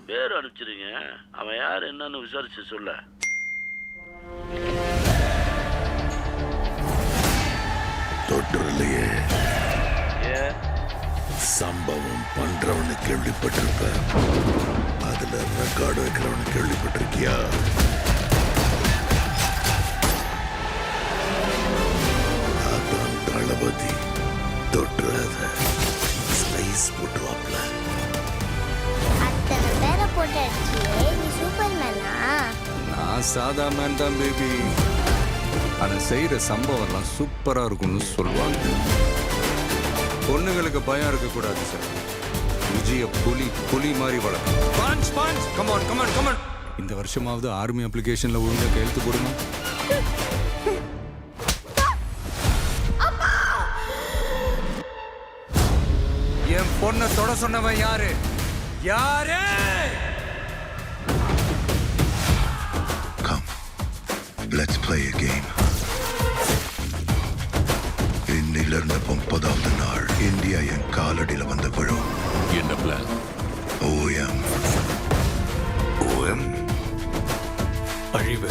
ஒரு பேர் அனுப்பிச்சிருங்க. அவன் யார் என்னன்னு விசாரிச்சு சொல்ல. தொட்டுலையே சம்பவம் பண்றவனு கேள்விப்பட்டிருப்ப, அதுல ரெக்கார்டு வைக்கிறவனு கேள்விப்பட்டிருக்கியா? அதான் தளபதி. தொட்டுறாத, ஸ்லைஸ் போட்டுவாப்ல. அத்தனை பேரை போட்டு அடிச்சியே, நீ சூப்பர்மேனா? நான் சாதா மேன் தான் பேபி. ஆனா செய்யற சம்பவம்லாம் சூப்பரா இருக்கும்னு சொல்லுவாங்க. பொண்ணுங்களுக்கு பயம் இருக்கக்கூடாது சார். விஜய புலி மாதிரி வளர்க்கும். Come on come on come on. இந்த வருஷமாவது ஆர்மி அப்ளிகேஷன்ல ஒழுங்கா கையெழுத்து போடுங்க. என் பொண்ணை தொட சொன்னவன் யாரு? யாரு? Come, let's play a game. இன்னிலிருந்து 30வது நாள் இந்தியா என் காலடியில் வந்து விழும். என்ன பிளான்? OM. OM அழிவு.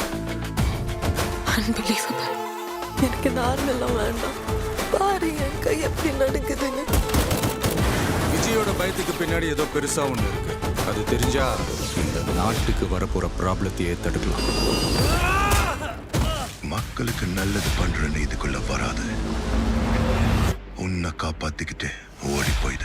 அன்பிலீவபிள். எனக்கு இந்த ஆர்மெல்லாம் வேண்டாம். பாரு என் கை எப்படி நடக்குதுன்னு. விஜயோட பயத்துக்கு பின்னாடி ஏதோ பெருசா ஒண்ணு இருக்கு. அது தெரிஞ்சா இந்த நாட்டுக்கு வரப்போற ப்ராப்ளத்தையே தடுக்கலாம். மக்களுக்கு நல்லது பண்றேன்னு இதுக்குள்ள வராது. உன்னை காப்பாத்திக்கிட்டு ஓடி போயிட.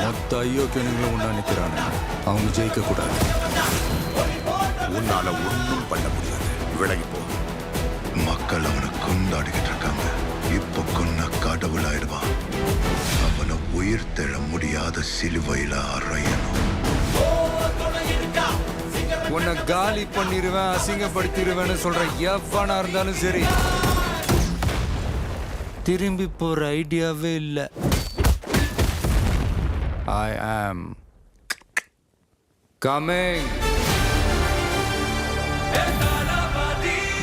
மொத்த ஐயோக்கியனுங்களும் ஒண்ணா நிக்கிறானே, அவங்க ஜெயிக்க கூடாது. உன்னால ஒன்றும் பண்ண முடியாது. விலகி போ. மக்கள் அவனை கொண்டாடிக்கிட்டு இருக்காங்க. இப்ப கொன்ன கடவுளாயிடுவான். அவனை உயிர் தெழ முடியாத சிலுவையில அறையணும். உன்னை காலி பண்ணிடுவேன், அசிங்கப்படுத்திடுவேன்னு சொல்ற எவனா இருந்தாலும் சரி, திரும்பி போற ஐடியாவே இல்லை. I am coming.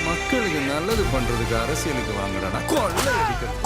மக்களுக்கு நல்லது பண்றதுக்கு அரசியலுக்கு வாங்கடா. கொள்ளை அடிக்கிறது.